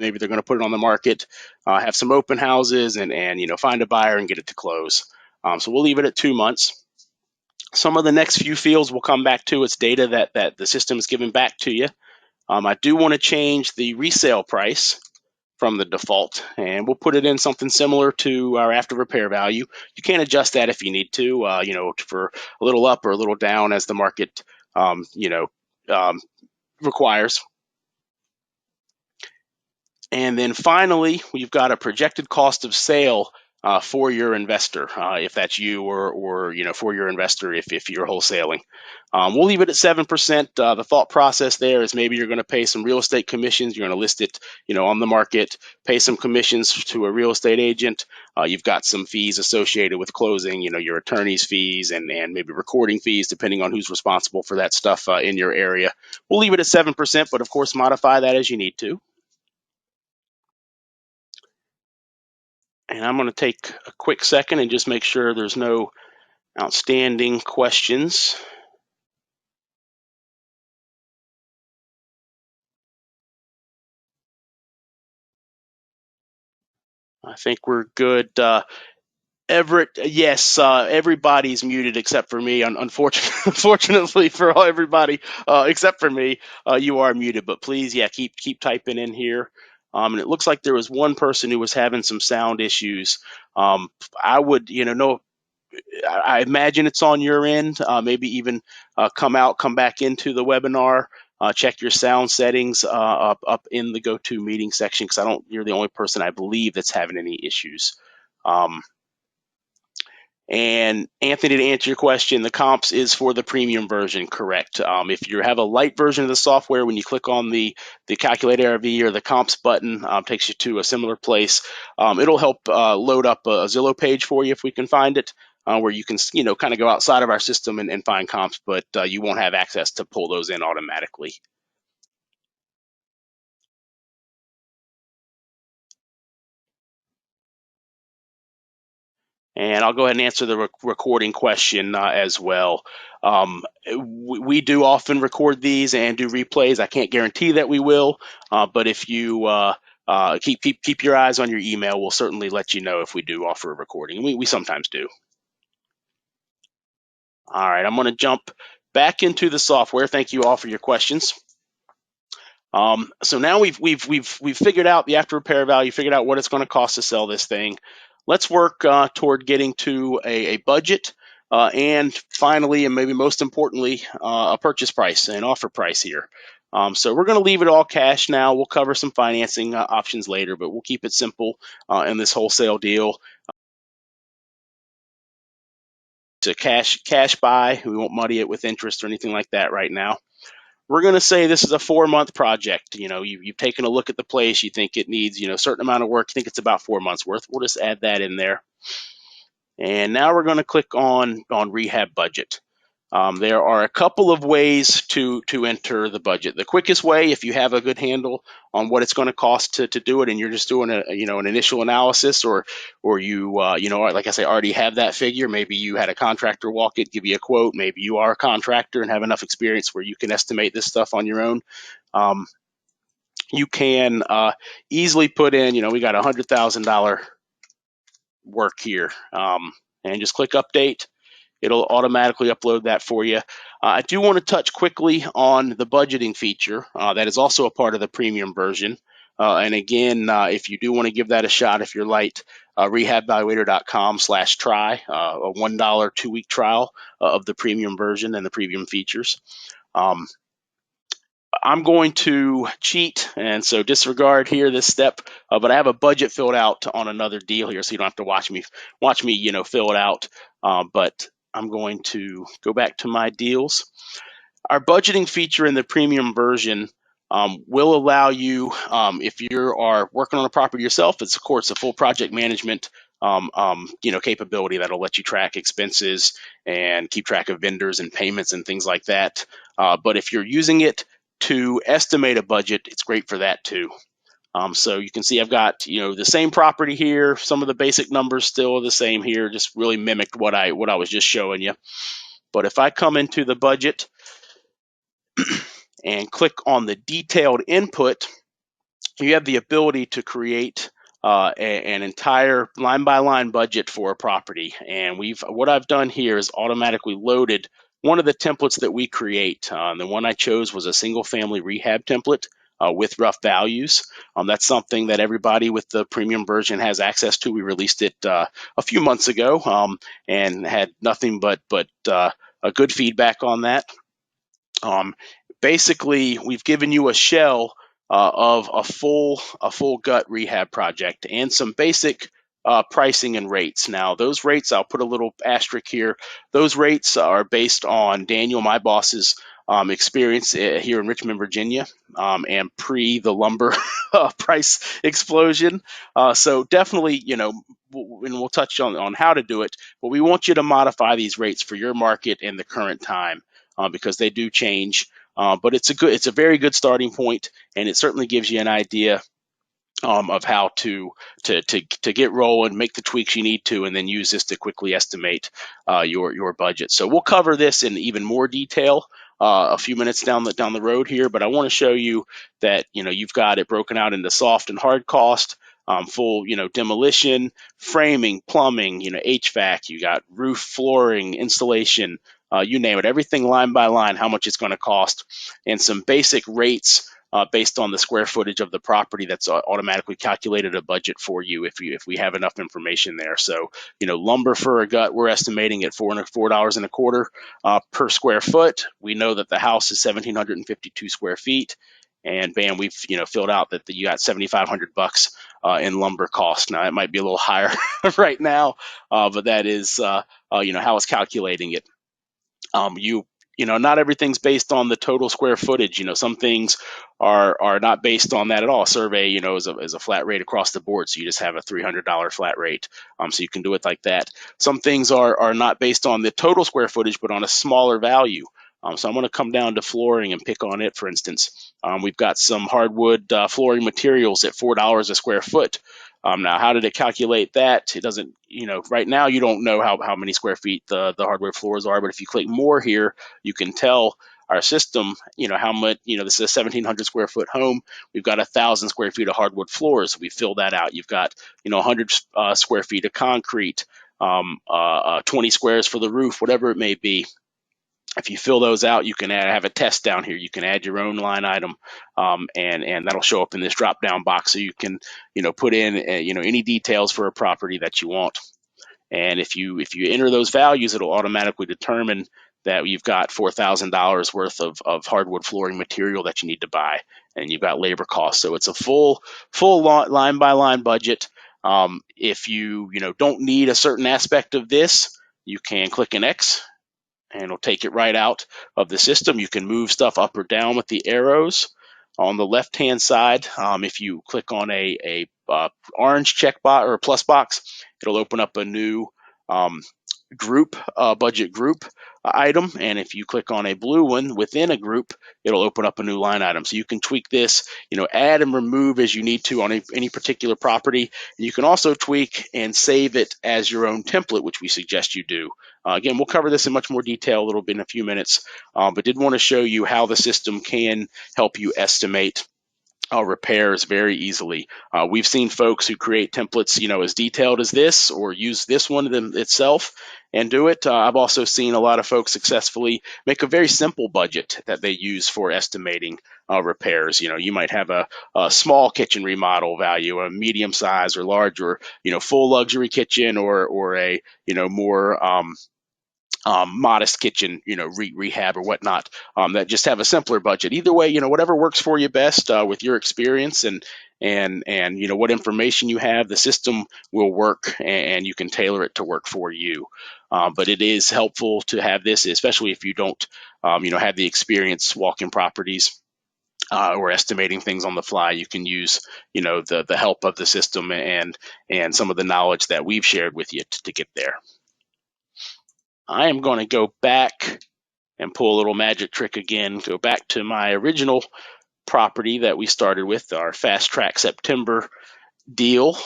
maybe they're going to put it on the market, have some open houses, and find a buyer and get it to close. So we'll leave it at 2 months. Some of the next few fields we'll come back to. It's data that the system is giving back to you. I do want to change the resale price from the default, and we'll put it in something similar to our after repair value. You can adjust that if you need to, for a little up or a little down as the market, requires. And then finally, we've got a projected cost of sale for your investor, if that's you, or for your investor if you're wholesaling. We'll leave it at 7%. The thought process there is maybe you're going to pay some real estate commissions. You're going to list it, on the market, pay some commissions to a real estate agent. You've got some fees associated with closing, your attorney's fees and maybe recording fees, depending on who's responsible for that stuff in your area. We'll leave it at 7%, but of course modify that as you need to. And I'm going to take a quick second and just make sure there's no outstanding questions. I think we're good. Everett, yes, everybody's muted except for me. Unfortunately for everybody except for me, you are muted. But please, yeah, keep typing in here. And it looks like there was one person who was having some sound issues. I would, know. I imagine it's on your end. Maybe even come back into the webinar. Check your sound settings up in the go-to meeting section, because you're the only person I believe that's having any issues. And Anthony, to answer your question, the comps is for the premium version, correct? If you have a light version of the software, when you click on the calculate ARV or the comps button, takes you to a similar place. It'll help load up a Zillow page for you if we can find it, where you can kind of go outside of our system and find comps, but you won't have access to pull those in automatically. And I'll go ahead and answer the recording question as well. We do often record these and do replays. I can't guarantee that we will, but if you keep your eyes on your email, we'll certainly let you know if we do offer a recording. We sometimes do. All right, I'm going to jump back into the software. Thank you all for your questions. So now we've figured out the after repair value, figured out what it's going to cost to sell this thing. Let's work toward getting to a budget, and finally, and maybe most importantly, a purchase price, an offer price here. So we're going to leave it all cash now. We'll cover some financing options later, but we'll keep it simple in this wholesale deal. It's a cash buy. We won't muddy it with interest or anything like that right now. We're going to say this is a 4-month project. You've taken a look at the place. You think it needs, a certain amount of work. You think it's about 4 months worth. We'll just add that in there. And now we're going to click on rehab budget. There are a couple of ways to enter the budget. The quickest way, if you have a good handle on what it's going to cost to do it, and you're just doing an initial analysis, or you like I say, already have that figure. Maybe you had a contractor walk it, give you a quote. Maybe you are a contractor and have enough experience where you can estimate this stuff on your own. You can easily put in, we got $100,000 work here, and just click update. It'll automatically upload that for you. I do want to touch quickly on the budgeting feature that is also a part of the premium version. And again, if you do want to give that a shot, if you're light, rehabvaluator.com/try, a $1 2-week trial of the premium version and the premium features. I'm going to cheat, and so disregard here this step, but I have a budget filled out on another deal here, so you don't have to watch me fill it out. But I'm going to go back to my deals. Our budgeting feature in the premium version will allow you, if you are working on a property yourself, it's of course a full project management capability that'll let you track expenses and keep track of vendors and payments and things like that. But if you're using it to estimate a budget, it's great for that too. So you can see I've got the same property here. Some of the basic numbers still are the same here, just really mimicked what I was just showing you. But if I come into the budget and click on the detailed input, you have the ability to create an entire line by line budget for a property. And what I've done here is automatically loaded one of the templates that we create. The one I chose was a single family rehab template with rough values. That's something that everybody with the premium version has access to. We released it a few months ago and had nothing but a good feedback on that. Um, Basically, we've given you a shell of a full gut rehab project and some basic pricing and rates. Now, those rates, I'll put a little asterisk here. Those rates are based on Daniel, my boss's experience here in Richmond, Virginia, and pre the lumber price explosion. So definitely, and we'll touch on how to do it, but we want you to modify these rates for your market and the current time because they do change. But it's a very good starting point, and it certainly gives you an idea of how to get rolling, make the tweaks you need to, and then use this to quickly estimate your budget. So we'll cover this in even more detail a few minutes down the road here. But I want to show you that you've got it broken out into soft and hard cost. Full, demolition, framing, plumbing, HVAC. You got roof, flooring, installation, you name it. Everything line by line, how much it's going to cost, and some basic rates based on the square footage of the property. That's automatically calculated a budget for you if we have enough information there. So lumber for a gut, we're estimating at $4 and a quarter per square foot. We know that the house is 1,752 square feet. And bam, we've filled out that you got $7,500 in lumber cost. Now it might be a little higher right now, but that is how it's calculating it. Not everything's based on the total square footage. Some things are not based on that at all. A survey, is a flat rate across the board, so you just have a $300 flat rate. So you can do it like that. Some things are not based on the total square footage, but on a smaller value. So I'm going to come down to flooring and pick on it, for instance. We've got some hardwood flooring materials at $4 a square foot. Now, how did it calculate that? It doesn't, right now you don't know how many square feet the hardwood floors are, but if you click more here, you can tell our system, how much, this is a 1,700 square foot home. We've got 1,000 square feet of hardwood floors. We fill that out. You've got, 100 square feet of concrete, 20 squares for the roof, whatever it may be. If you fill those out, you can have a test down here. You can add your own line item, and that'll show up in this drop down box. So you can, put in, any details for a property that you want. And if you enter those values, it'll automatically determine that you've got $4,000 worth of hardwood flooring material that you need to buy, and you've got labor costs. So it's a full line by line budget. If you don't need a certain aspect of this, you can click an X and it'll take it right out of the system. You can move stuff up or down with the arrows. On the left hand side, if you click on a orange check box or plus box, it'll open up a new group budget group item, and if you click on a blue one within a group, it'll open up a new line item. So you can tweak this, add and remove as you need to on any particular property. And you can also tweak and save it as your own template, which we suggest you do. Again, we'll cover this in much more detail a little bit in a few minutes, but did want to show you how the system can help you estimate repairs very easily. We've seen folks who create templates, as detailed as this, or use this one itself and do it. I've also seen a lot of folks successfully make a very simple budget that they use for estimating repairs. You might have a small kitchen remodel value, a medium size or large, or full luxury kitchen, or a more modest kitchen, rehab or whatnot, that just have a simpler budget. Either way, whatever works for you best with your experience and what information you have, the system will work, and you can tailor it to work for you. But it is helpful to have this, especially if you don't, have the experience walking properties. Or estimating things on the fly. You can use, the help of the system and some of the knowledge that we've shared with you to get there. I am going to go back and pull a little magic trick again, go back to my original property that we started with, our Fast Track September deal.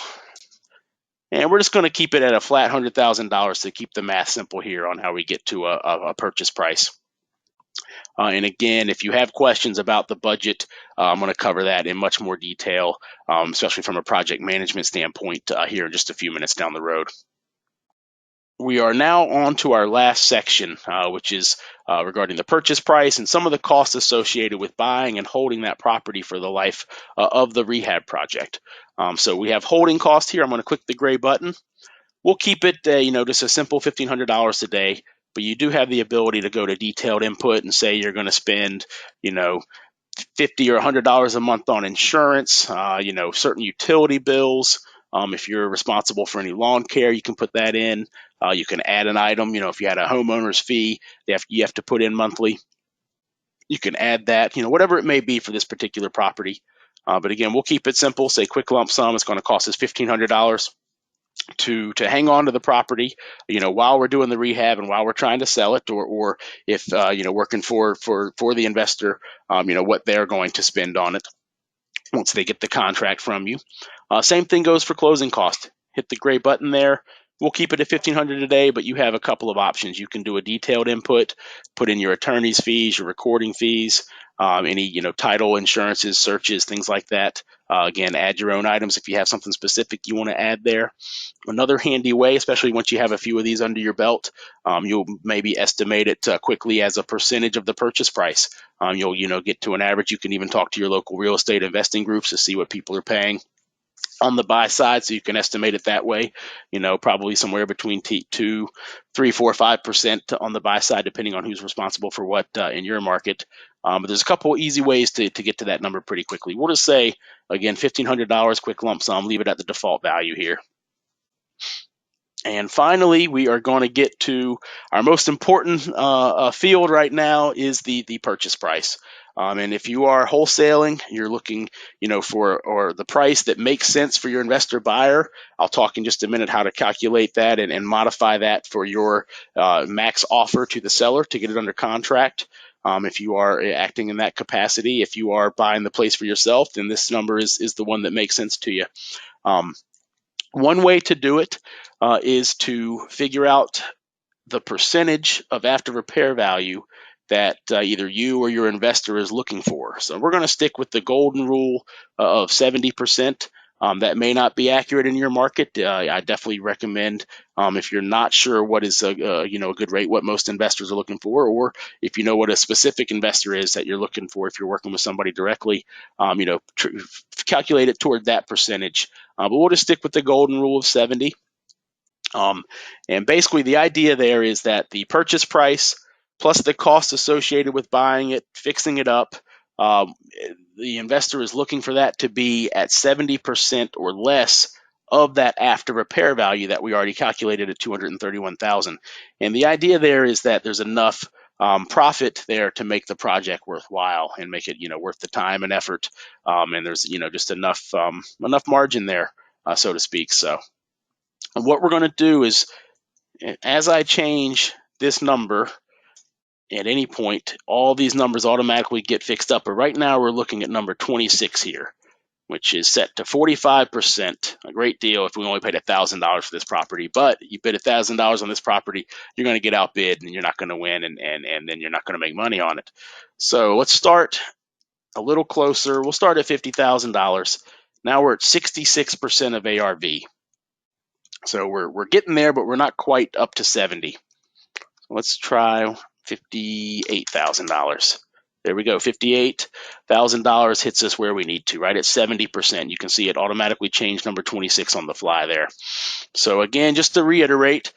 And we're just going to keep it at a flat $100,000 to keep the math simple here on how we get to a purchase price. And again, if you have questions about the budget, I'm going to cover that in much more detail, especially from a project management standpoint here in just a few minutes down the road. We are now on to our last section, which is regarding the purchase price and some of the costs associated with buying and holding that property for the life of the rehab project. So we have holding cost here. I'm going to click the gray button. We'll keep it, just a simple $1,500 a day, but you do have the ability to go to detailed input and say you're going to spend, you know, $50 or $100 a month on insurance, certain utility bills. If you're responsible for any lawn care, you can put that in. You can add an item. If you had a homeowner's fee, you have to put in monthly. You can add that. Whatever it may be for this particular property. But again, we'll keep it simple. Say quick lump sum. It's going to cost us $1,500 to hang on to the property, while we're doing the rehab and while we're trying to sell it, or if working for the investor, what they're going to spend on it once they get the contract from you. Same thing goes for closing cost. Hit the gray button there. We'll keep it at $1,500 a day, but you have a couple of options. You can do a detailed input, put in your attorney's fees, your recording fees, any title, insurances, searches, things like that. Again, add your own items if you have something specific you want to add there. Another handy way, especially once you have a few of these under your belt, you'll maybe estimate it quickly as a percentage of the purchase price. You'll get to an average. You can even talk to your local real estate investing groups to see what people are paying on the buy side, so you can estimate it that way. Probably somewhere between 2, 3, 4, 5% on the buy side, depending on who's responsible for what in your market. But there's a couple easy ways to get to that number pretty quickly. We'll just say, again, $1,500 quick lump sum. Leave it at the default value here. And finally, we are going to get to our most important field right now is the purchase price. And if you are wholesaling, you're looking, for or the price that makes sense for your investor buyer. I'll talk in just a minute how to calculate that and modify that for your max offer to the seller to get it under contract. If you are acting in that capacity, if you are buying the place for yourself, then this number is the one that makes sense to you. One way to do it is to figure out the percentage of after repair value that either you or your investor is looking for. So we're going to stick with the golden rule of 70%. That may not be accurate in your market. I definitely recommend, if you're not sure what is a good rate, what most investors are looking for, or if you know what a specific investor is that you're looking for, if you're working with somebody directly, calculate it toward that percentage. But we'll just stick with the golden rule of 70. And basically the idea there is that the purchase price plus the cost associated with buying it, fixing it up, the investor is looking for that to be at 70% or less of that after repair value that we already calculated at $231,000. And the idea there is that there's enough profit there to make the project worthwhile and make it worth the time and effort. And there's just enough margin there, so to speak. So what we're going to do is, as I change this number at any point, all these numbers automatically get fixed up. But right now we're looking at number 26 here, which is set to 45%. A great deal if we only paid $1,000 for this property. But you bid $1,000 on this property, you're going to get outbid and you're not going to win, and then you're not going to make money on it. So let's start a little closer. We'll start at $50,000. Now we're at 66% of ARV. So we're getting there, but we're not quite up to 70. Let's try $58,000. There we go. $58,000 hits us where we need to, right at 70%. You can see it automatically changed number 26 on the fly there. So again, just to reiterate,